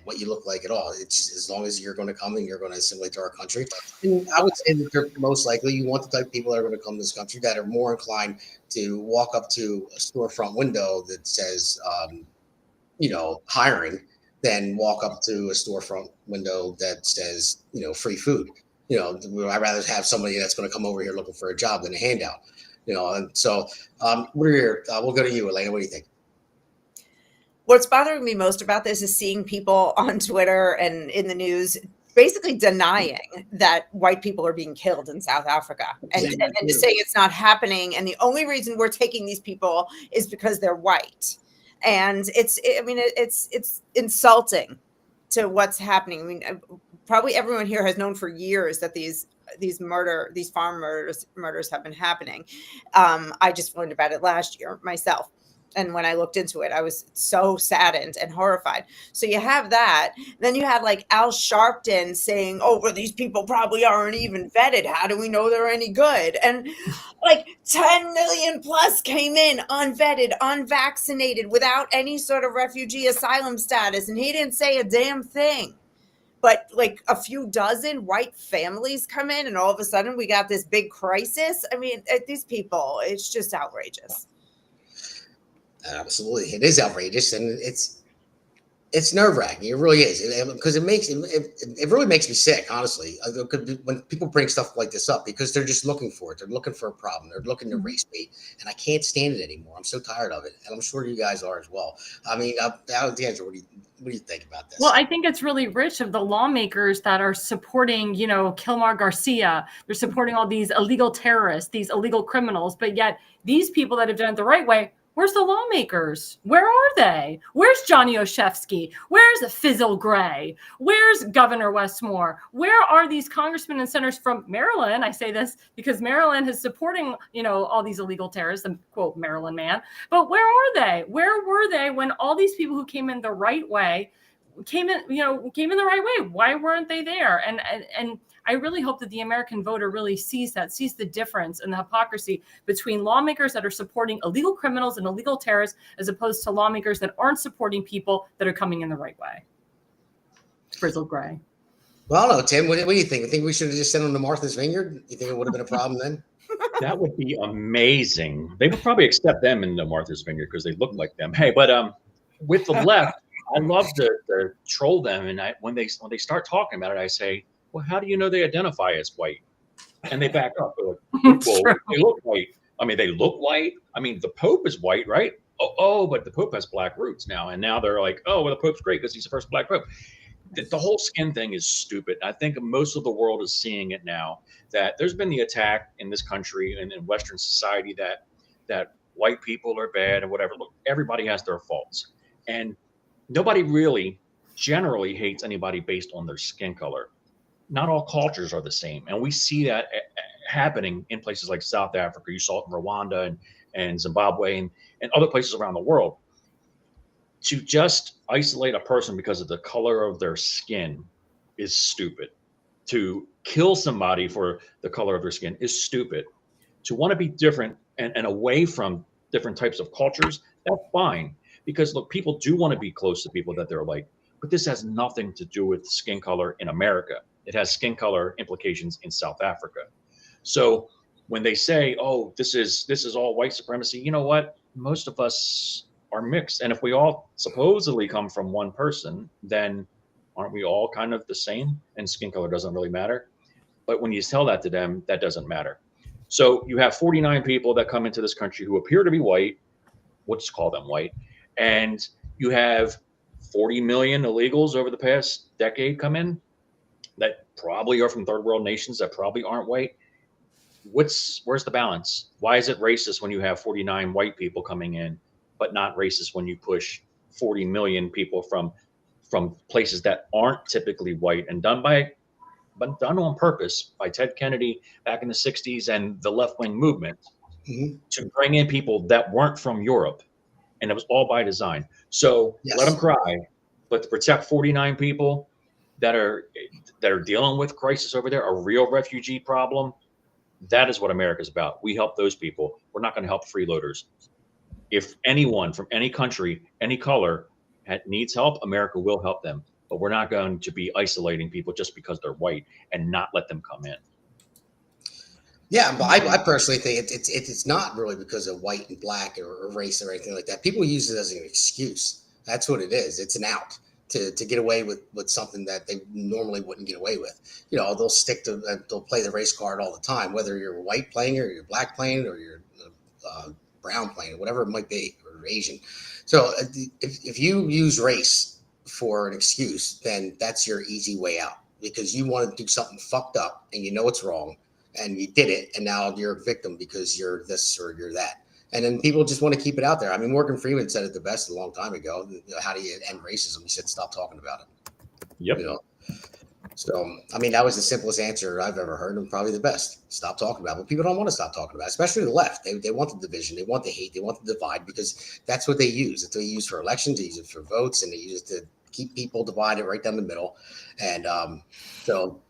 what you look like at all. It's just, as long as you're going to come and you're going to assimilate to our country. And I would say that they're most likely, you want the type of people that are going to come to this country that are more inclined to walk up to a storefront window that says, hiring, than walk up to a storefront window that says, free food. I'd rather have somebody that's going to come over here looking for a job than a handout. And so we're here. We'll go to you, Elena. What do you think? What's bothering me most about this is seeing people on Twitter and in the news basically denying that white people are being killed in South Africa and saying it's not happening. And the only reason we're taking these people is because they're white. And it's insulting to what's happening. I mean, probably everyone here has known for years that these farm murders have been happening. I just learned about it last year myself. And when I looked into it, I was so saddened and horrified. So you have that. Then you have like Al Sharpton saying, oh, well, these people probably aren't even vetted. How do we know they're any good? And like 10 million plus came in unvetted, unvaccinated, without any sort of refugee asylum status. And he didn't say a damn thing. But like a few dozen white families come in, and all of a sudden we got this big crisis. I mean, these people, it's just outrageous. Absolutely, it is outrageous, and it's nerve-wracking. It really is, because it really makes me sick, honestly. When people bring stuff like this up, because they're just looking for it. They're looking for a problem. They're looking to race bait, and I can't stand it anymore. I'm so tired of it, and I'm sure you guys are as well. I mean, Alexandra, what do you think about this? Well, I think it's really rich of the lawmakers that are supporting, Kilmar Garcia. They're supporting all these illegal terrorists, these illegal criminals, but yet these people that have done it the right way, where's the lawmakers? Where are they? Where's Johnny Oshefsky? Where's Fizzle Gray? Where's Governor Westmore? Where are these congressmen and senators from Maryland? I say this because Maryland is supporting, all these illegal terrorists, and quote, Maryland man. But where are they? Where were they when all these people who came in the right way came in the right way? Why weren't they there? And I really hope that the American voter really sees the difference and the hypocrisy between lawmakers that are supporting illegal criminals and illegal terrorists, as opposed to lawmakers that aren't supporting people that are coming in the right way. Frizzle Gray. Well, I don't know, Tim. What do you think? You think we should have just sent them to Martha's Vineyard? You think it would have been a problem then? That would be amazing. They would probably accept them into Martha's Vineyard because they look like them. Hey, but with the left, I love to troll them, and when they start talking about it, I say, well, how do you know they identify as white? And they back up. They're like, well, they look white. I mean, they look white. I mean, the Pope is white, right? Oh, but the Pope has black roots now. And now they're like, oh, well, the Pope's great because he's the first black Pope. The whole skin thing is stupid. I think most of the world is seeing it now, that there's been the attack in this country and in Western society that white people are bad and whatever. Look, everybody has their faults. And nobody really generally hates anybody based on their skin color. Not all cultures are the same. And we see that happening in places like South Africa. You saw it in Rwanda and Zimbabwe and other places around the world. To just isolate a person because of the color of their skin is stupid. To kill somebody for the color of their skin is stupid. To want to be different and away from different types of cultures, that's fine. Because look, people do want to be close to people that they're like. But this has nothing to do with skin color in America. It has skin color implications in South Africa. So when they say, oh, this is all white supremacy, you know what? Most of us are mixed. And if we all supposedly come from one person, then aren't we all kind of the same? And skin color doesn't really matter. But when you tell that to them, that doesn't matter. So you have 49 people that come into this country who appear to be white. Let's call them white. And you have 40 million illegals over the past decade come in that probably are from third world nations that probably aren't white. Where's the balance? Why is it racist when you have 49 white people coming in, but not racist when you push 40 million people from places that aren't typically white and done on purpose by Ted Kennedy back in the 60s and the left-wing movement to bring in people that weren't from Europe. And it was all by design. So let them cry, but to protect 49 people that are dealing with crisis over there, a real refugee problem, that is what America's about. We help those people. We're not going to help freeloaders. If anyone from any country, any color needs help, America will help them. But we're not going to be isolating people just because they're white and not let them come in. Yeah, but I personally think it's not really because of white and black or race or anything like that. People use it as an excuse. That's what it is. It's an out to get away with something that they normally wouldn't get away with. You know, they'll play the race card all the time, whether you're white playing it or you're black playing it or you're brown playing it, whatever it might be, or Asian. So if you use race for an excuse, then that's your easy way out because you want to do something fucked up and you know it's wrong. And you did it, and now you're a victim because you're this or you're that. And then people just want to keep it out there. I mean, Morgan Freeman said it the best a long time ago. You know, how do you end racism? He said, stop talking about it. Yep. You know? So, I mean, that was the simplest answer I've ever heard and probably the best. Stop talking about it. But people don't want to stop talking about it, especially the left. They want the division. They want the hate. They want the divide because that's what they use. It's what they use for elections. They use it for votes, and they use it to keep people divided right down the middle. And so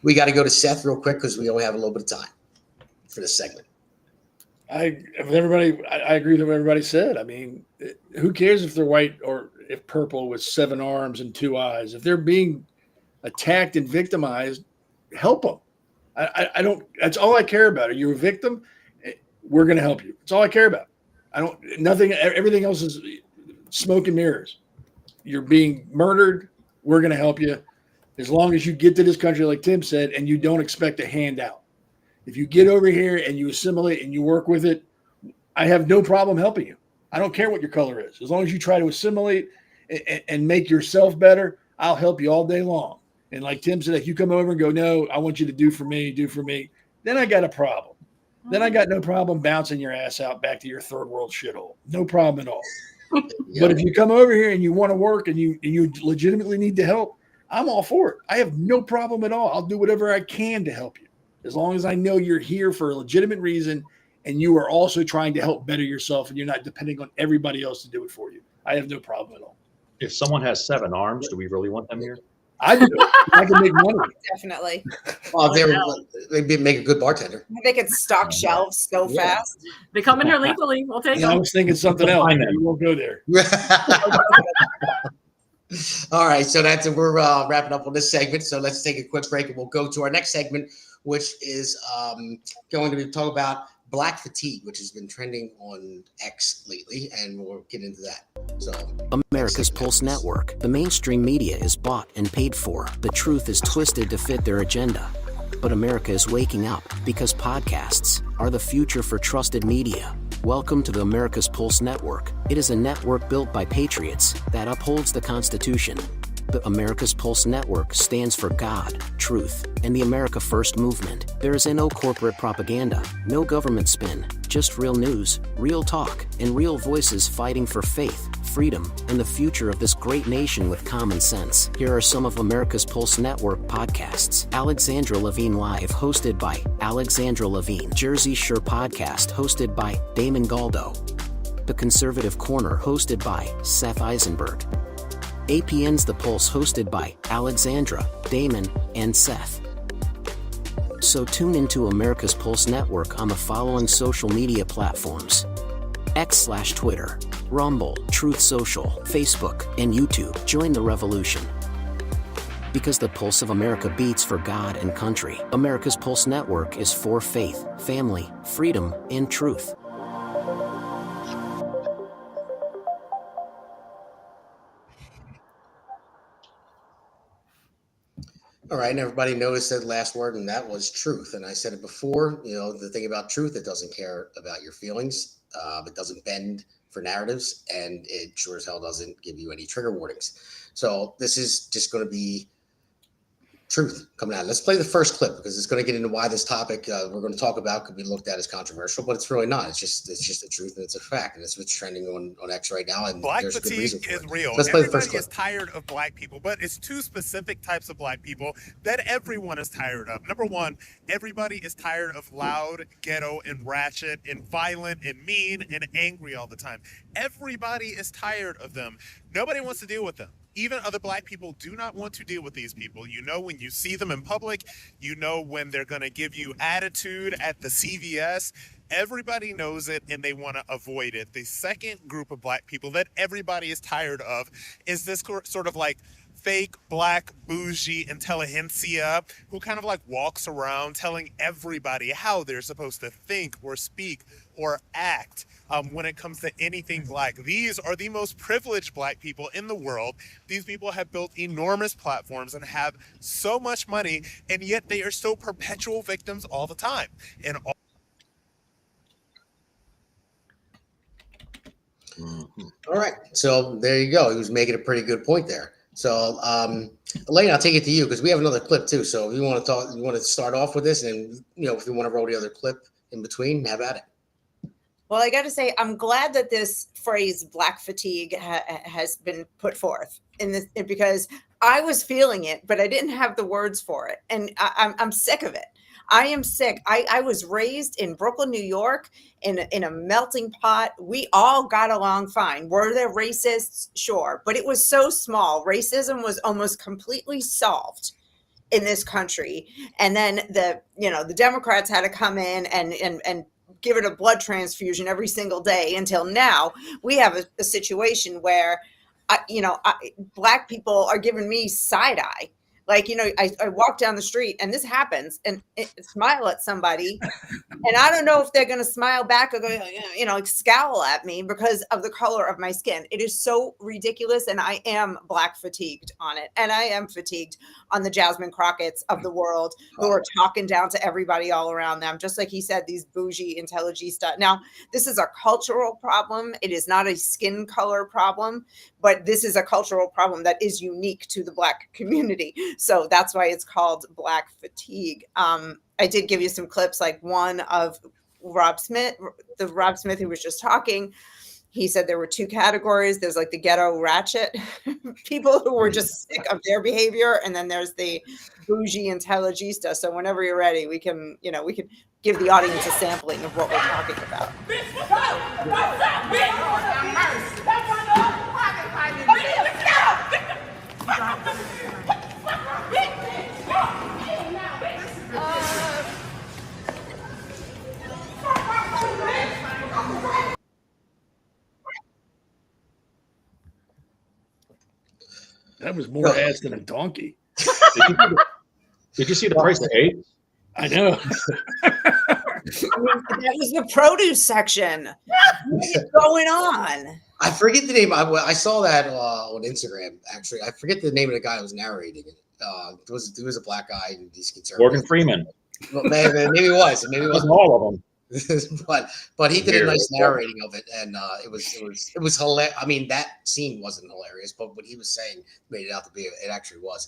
we got to go to Seth real quick because we only have a little bit of time for this segment. I agree with what everybody said. I mean, who cares if they're white or if purple with 7 arms and 2 eyes? If they're being attacked and victimized, help them. I don't. That's all I care about. Are you a victim? We're going to help you. That's all I care about. Nothing. Everything else is smoke and mirrors. You're being murdered. We're going to help you. As long as you get to this country, like Tim said, and you don't expect a handout. If you get over here and you assimilate and you work with it, I have no problem helping you. I don't care what your color is. As long as you try to assimilate and make yourself better, I'll help you all day long. And like Tim said, if you come over and go, no, I want you to do for me, then I got a problem. Then I got no problem bouncing your ass out back to your third world shithole. No problem at all. But if you come over here and you want to work and you legitimately need to help, I'm all for it. I have no problem at all. I'll do whatever I can to help you. As long as I know you're here for a legitimate reason and you are also trying to help better yourself and you're not depending on everybody else to do it for you. I have no problem at all. If someone has 7 arms, do we really want them here? I do. I can make money. Definitely. Well, they'd make a good bartender. They can stock shelves so fast. They come in here legally. We'll take them. I was thinking something else. We won't go there. All right, so we're wrapping up on this segment. So let's take a quick break, and we'll go to our next segment, which is going to be talking about black fatigue, which has been trending on X lately, and we'll get into that. So, America's Pulse Network. The mainstream media is bought and paid for. The truth is twisted to fit their agenda. But America is waking up because podcasts are the future for trusted media. Welcome to the America's Pulse Network. It is a network built by patriots that upholds the Constitution. The America's Pulse Network stands for God, truth, and the America First movement. There is no corporate propaganda, no government spin, just real news, real talk, and real voices fighting for faith, freedom, and the future of this great nation with common sense. Here are some of America's Pulse Network podcasts. Alexandra Levine Live, hosted by Alexandra Levine. Jersey Shore Podcast, hosted by Damon Galdo. The Conservative Corner, hosted by Seth Eisenberg. APN's The Pulse, hosted by Alexandra, Damon, and Seth. So tune into America's Pulse Network on the following social media platforms: X/Twitter, Rumble, Truth Social, Facebook, and YouTube. Join the revolution. Because the pulse of America beats for God and country. America's Pulse Network is for faith, family, freedom, and truth. All right, and everybody noticed that last word, and that was truth. And I said it before, the thing about truth, it doesn't care about your feelings. It doesn't bend for narratives, and it sure as hell doesn't give you any trigger warnings. So this is just going to be truth coming out. Let's play the first clip because it's going to get into why this topic we're going to talk about could be looked at as controversial, but it's really not. It's just the truth, and it's a fact, and it's what's trending on X right now. And Black there's a good reason fatigue for is it. real. So let's play the first Everybody clip. is tired of black people, but it's two specific types of black people that everyone is tired of. Number one, everybody is tired of loud, ghetto, and ratchet, and violent, and mean, and angry all the time. Everybody is tired of them. Nobody wants to deal with them. Even other black people do not want to deal with these people. You know when you see them in public, you know when they're going to give you attitude at the CVS. Everybody knows it and they want to avoid it. The second group of black people that everybody is tired of is this sort of like fake black bougie intelligentsia who kind of like walks around telling everybody how they're supposed to think or speak or act when it comes to anything black. These are the most privileged black people in the world. These people have built enormous platforms and have so much money, and yet they are still perpetual victims all the time. And All right, so there you go. He was making a pretty good point there. So, Elane, I'll take it to you because we have another clip too. So, if you want to talk, you want to start off with this, and if you want to roll the other clip in between, have at it. Well, I got to say, I'm glad that this phrase "black fatigue" has been put forth in this because I was feeling it, but I didn't have the words for it, and I'm sick of it. I am sick. I was raised in Brooklyn, New York, in a melting pot. We all got along fine. Were there racists? Sure, but it was so small. Racism was almost completely solved in this country, and then the Democrats had to come in and give it a blood transfusion every single day until now we have a situation where, black people are giving me side eye. Like, I walk down the street and this happens and smile at somebody and I don't know if they're going to smile back or go, scowl at me because of the color of my skin. It is so ridiculous. And I am black fatigued on it. And I am fatigued on the Jasmine Crockett's of the world who are talking down to everybody all around them. Just like he said, these bougie intelligista. Now, this is a cultural problem. It is not a skin color problem, but this is a cultural problem that is unique to the black community. So that's why it's called black fatigue. I did give you some clips, like one of Rob Smith who was just talking. He said there were two categories. There's like the ghetto ratchet people who were just sick of their behavior. And then there's the bougie intelligista. So whenever you're ready, we can give the audience a sampling of what we're talking about. That was more ass than a donkey. Did you see the price of eggs? I know. That was the produce section. What is going on? I forget the name. I saw that on Instagram. Actually, I forget the name of the guy who was narrating it. There was a black guy in these conservatives. Morgan Freeman. Well, maybe it was. Maybe it wasn't all of them. but he did a nice narrating of it, and it was hilarious. I mean, that scene wasn't hilarious, but what he was saying made it out to be. It actually was.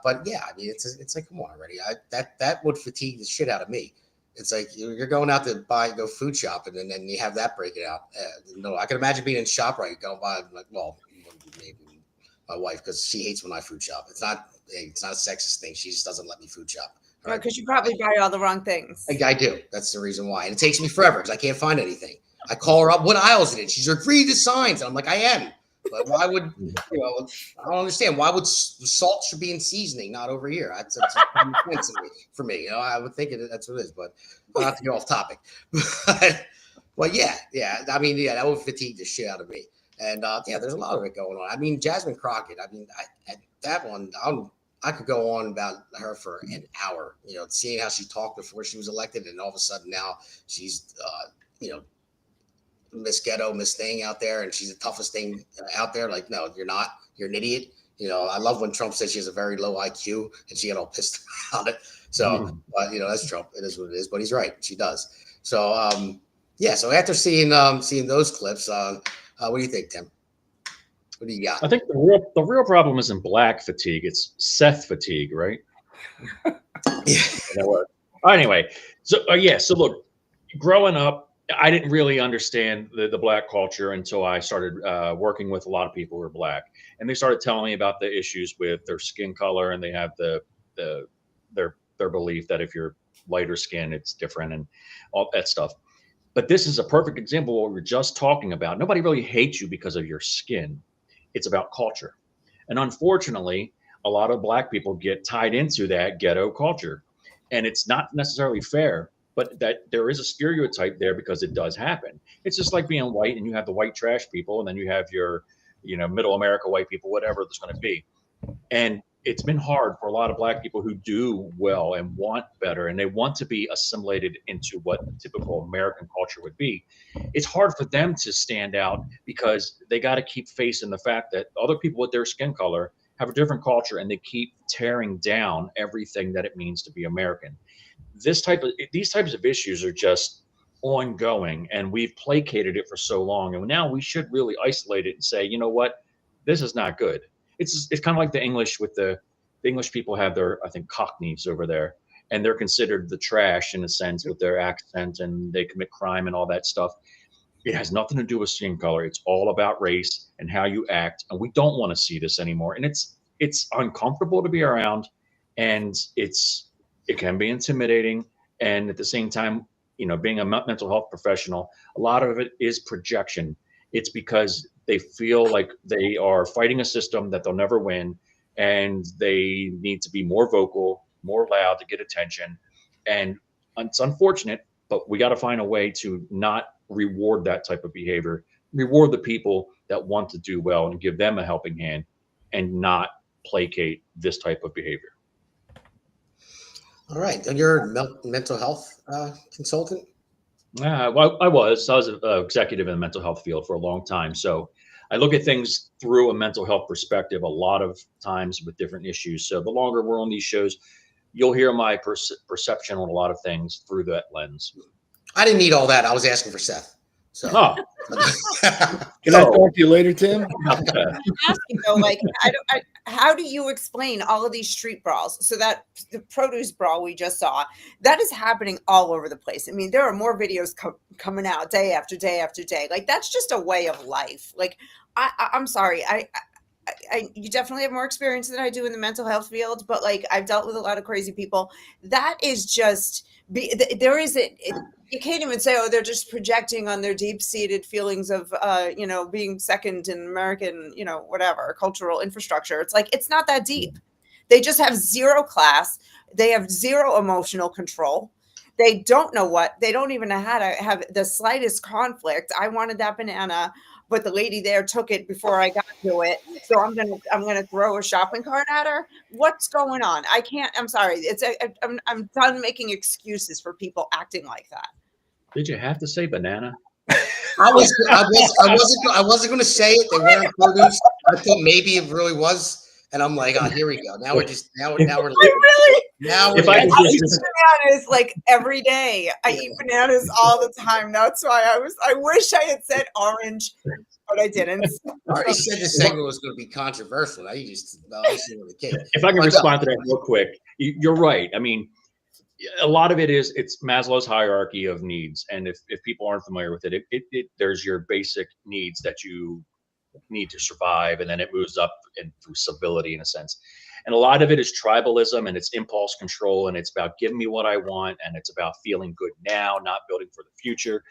But yeah, I mean, it's like, come on already. That would fatigue the shit out of me. It's like you're going out to go food shopping, and then you have that breaking out. No, I can imagine being in ShopRite going by like, well, maybe my wife, because she hates when I food shop. It's not a sexist thing. She just doesn't let me food shop. Right, because you probably buy all the wrong things. I do. That's the reason why. And it takes me forever because I can't find anything. I call her up. What aisle is it in? She's like, read the signs. And I'm like, I am. But why would, I don't understand. Why would salt should be in seasoning, not over here? That's for me. I would think that's what it is. But I'll have to get off topic. Well, yeah. I mean, yeah, that would fatigue the shit out of me. And yeah, there's a lot of it going on. I mean, Jasmine Crockett. I mean, that one, I could go on about her for an hour. You know, seeing how she talked before she was elected, and all of a sudden now she's, you know, Miss Ghetto, Miss Thing out there, and she's the toughest thing out there. Like, no, you're not. You're an idiot. You know, I love when Trump said she has a very low IQ, and she got all pissed about it. So, but you know, that's Trump. It is what it is. But he's right. She does. So, yeah. So after seeing those clips, what do you think, Tim? What do you got? I think the real problem isn't black fatigue; it's Seth fatigue, right? Yeah. Anyway, so yeah. So look, growing up, I didn't really understand the black culture until I started working with a lot of people who are black, and they started telling me about the issues with their skin color, and they have their belief that if you're lighter skin, it's different, and all that stuff. But this is a perfect example of what we were just talking about. Nobody really hates you because of your skin. It's about culture. And unfortunately, a lot of black people get tied into that ghetto culture. And it's not necessarily fair, but that there is a stereotype there because it does happen. It's just like being white and you have the white trash people, and then you have your, middle America white people, whatever it's going to be. And it's been hard for a lot of black people who do well and want better, and they want to be assimilated into what typical American culture would be. It's hard for them to stand out because they got to keep facing the fact that other people with their skin color have a different culture, and they keep tearing down everything that it means to be American. These types of issues are just ongoing, and we've placated it for so long, and now we should really isolate it and say, you know what, this is not good. It's kind of like the English with the English people have their, I think, Cockneys over there, and they're considered the trash in a sense with their accent, and they commit crime and all that stuff. It has nothing to do with skin color. It's all about race and how you act, and we don't want to see this anymore. And it's uncomfortable to be around, and it can be intimidating. And at the same time, being a mental health professional, a lot of it is projection. It's because they feel like they are fighting a system that they'll never win, and they need to be more vocal, more loud to get attention. And it's unfortunate, but we got to find a way to not reward that type of behavior, reward the people that want to do well and give them a helping hand, and not placate this type of behavior. All right. And you're a mental health consultant? Well, I was an executive in the mental health field for a long time. So I look at things through a mental health perspective a lot of times with different issues. So the longer we're on these shows, you'll hear my perception on a lot of things through that lens. I didn't need all that. I was asking for Seth. So. Oh. Can I talk to you later, Tim? I'm asking though, like, how do you explain all of these street brawls? So that the produce brawl we just saw, that is happening all over the place. I mean, there are more videos coming out day after day after day. Like, that's just a way of life. Like, I'm sorry, you definitely have more experience than I do in the mental health field, but like, I've dealt with a lot of crazy people. That is just you can't even say, oh, they're just projecting on their deep-seated feelings of, being second in American, whatever, cultural infrastructure. It's like, it's not that deep. They just have zero class. They have zero emotional control. They don't know they don't even know how to have the slightest conflict. I wanted that banana, but the lady there took it before I got to it. So I'm gonna throw a shopping cart at her. What's going on? I can't. I'm sorry. I'm done making excuses for people acting like that. Did you have to say banana? I wasn't going to say it. They weren't produce. I thought maybe it really was. And I'm like, oh, here we go. Now we're just now we're I eat bananas like every day. I eat bananas all the time. That's why I wish I had said orange, but I didn't. I already said this segment was going to be controversial. Now you just the case. If I can respond to that real quick, you're right. I mean, a lot of it's Maslow's hierarchy of needs, and if people aren't familiar with it, there's your basic needs that you need to survive, and then it moves up and through civility in a sense. And a lot of it is tribalism, and it's impulse control, and it's about giving me what I want, and it's about feeling good now, not building for the future.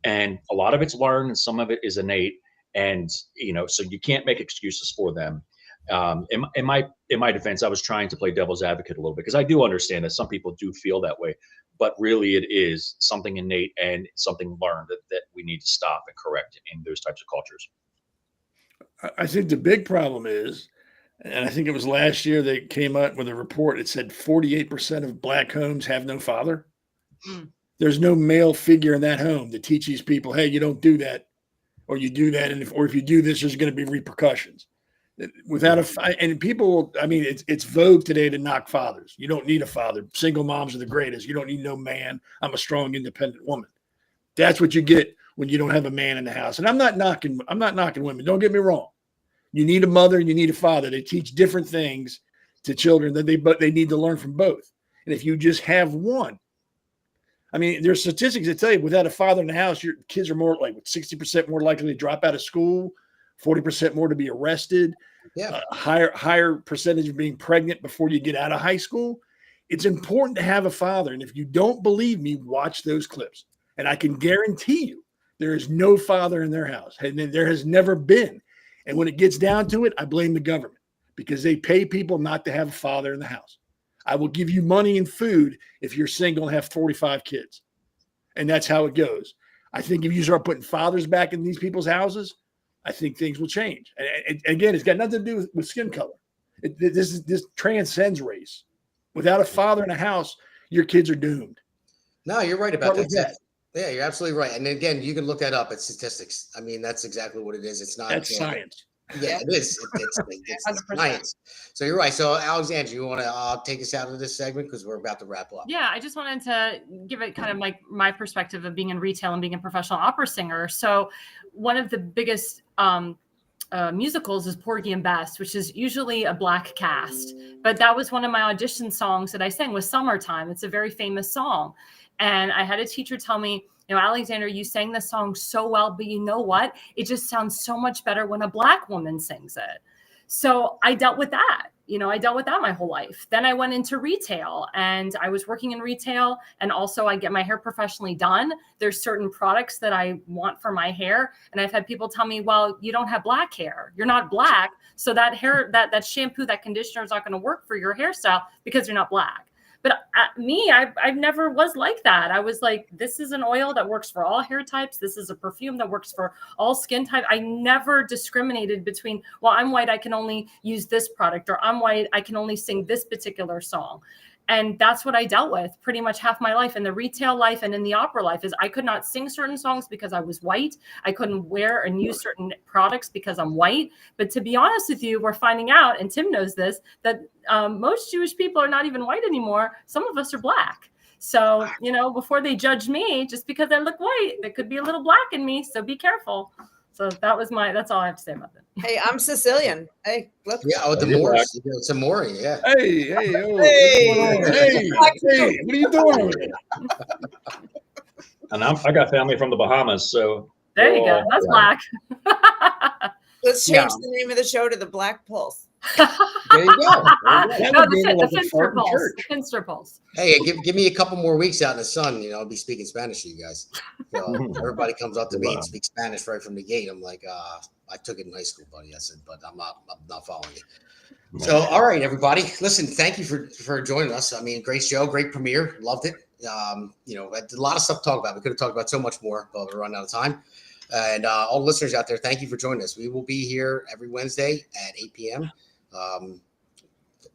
And a lot of it's learned, and some of it is innate, and so you can't make excuses for them. In my defense, I was trying to play devil's advocate a little bit because I do understand that some people do feel that way, but really it is something innate and something learned that we need to stop and correct in those types of cultures. I think the big problem is, and I think it was last year they came out with a report. It said 48% of Black homes have no father. There's no male figure in that home that teaches people, hey, you don't do that, or you do that, and if you do this, there's going to be repercussions. Without and people, I mean, it's vogue today to knock fathers. You don't need a father. Single moms are the greatest. You don't need no man. I'm a strong, independent woman. That's what you get when you don't have a man in the house. And I'm not knocking women. Don't get me wrong. You need a mother and you need a father. They teach different things to children but they need to learn from both. And if you just have one, I mean, there's statistics that tell you without a father in the house, your kids are more like 60% more likely to drop out of school, 40% more to be arrested. Yeah. Higher percentage of being pregnant before you get out of high school. It's important to have a father. And if you don't believe me, watch those clips. And I can guarantee you there is no father in their house. And there has never been. And when it gets down to it, I blame the government because they pay people not to have a father in the house. I will give you money and food if you're single and have 45 kids. And that's how it goes. I think if you start putting fathers back in these people's houses, I think things will change. And again, it's got nothing to do with skin color. This transcends race. Without a father in a house, your kids are doomed. No, you're right about that. Yeah, you're absolutely right. And again, you can look that up at statistics. I mean, that's exactly what it is. It's not. That's science. Yeah, it is. It's science. So you're right. So Alexandra, you want to take us out of this segment because we're about to wrap up. Yeah, I just wanted to give it kind of like my perspective of being in retail and being a professional opera singer. So one of the biggest musicals is Porgy and Bess, which is usually a Black cast. But that was one of my audition songs that I sang was Summertime. It's a very famous song. And I had a teacher tell me, you know, Alexandra, you sang the song so well, but you know what? It just sounds so much better when a Black woman sings it. So I dealt with that. You know, I dealt with that my whole life. Then I went into retail and I was working in retail, and also I get my hair professionally done. There's certain products that I want for my hair. And I've had people tell me, well, you don't have Black hair. You're not Black. So that hair, that shampoo, that conditioner is not going to work for your hairstyle because you're not Black. But I never was like that. I was like, this is an oil that works for all hair types. This is a perfume that works for all skin types. I never discriminated between, well, I'm white, I can only use this product, or I'm white, I can only sing this particular song. And that's what I dealt with pretty much half my life in the retail life and in the opera life is I could not sing certain songs because I was white. I couldn't wear and use certain products because I'm white. But to be honest with you, we're finding out, and Tim knows this, that most Jewish people are not even white anymore. Some of us are Black. So, you know, before they judge me, just because I look white, there could be a little Black in me. So be careful. So that's all I have to say about that. Hey, I'm Sicilian. Hey, look. Yeah, the Moors. It's a Maury, yeah. Hey, Hey, what are you doing over there? And I got family from the Bahamas, so There you go. That's Black. Let's change the name of the show to the Black Pulse. There you go. No, the Finster Pulse. The Finster Pulse. Hey, give me a couple more weeks out in the sun. You know, I'll be speaking Spanish to you guys. So everybody comes up to me and speaks Spanish right from the gate. I'm like, I took it in high school, buddy. I said, but I'm not following you. So, all right, everybody. Listen, thank you for joining us. I mean, great show, great premiere. Loved it. You know, a lot of stuff to talk about. We could have talked about so much more, but we're running out of time. And all the listeners out there, thank you for joining us. We will be here every Wednesday at 8 p.m. And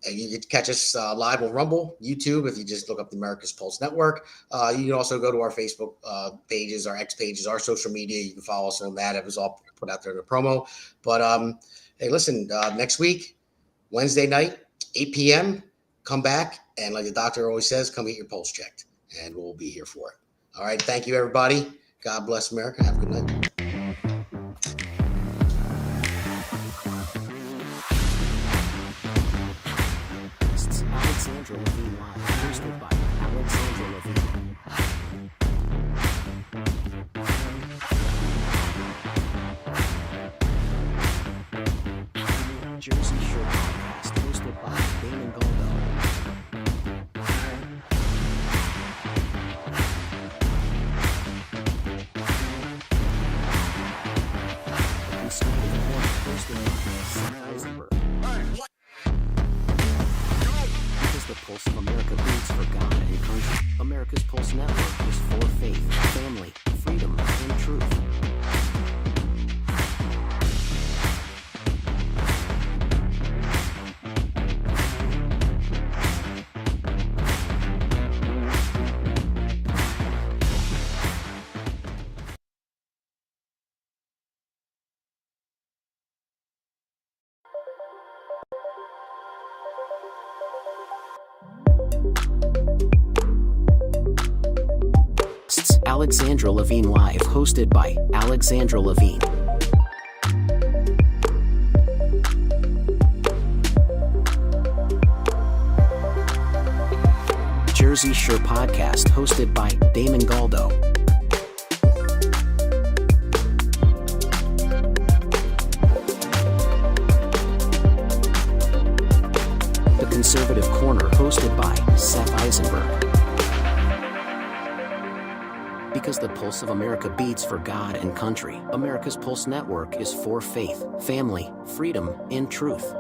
you can catch us live on Rumble, YouTube, if you just look up the America's Pulse Network. You can also go to our Facebook pages, our X pages, our social media. You can follow us on that. It was all put out there in the promo. But hey, listen, next week, Wednesday night, 8 p.m., come back. And like the doctor always says, come get your pulse checked. And we'll be here for it. All right. Thank you, everybody. God bless America. Have a good night. Alexandra Ltd live, hosted by Alexandra Ltd. Jersey Shore podcast, hosted by Damon G. is for faith, family, freedom, and truth. Alexandra Levine Live, hosted by Alexandra Levine. Jersey Shore Podcast, hosted by Damon Galdo. The Conservative Corner, hosted by Seth Eisenberg. Because the pulse of America beats for God and country, America's Pulse Network is for faith, family, freedom, and truth.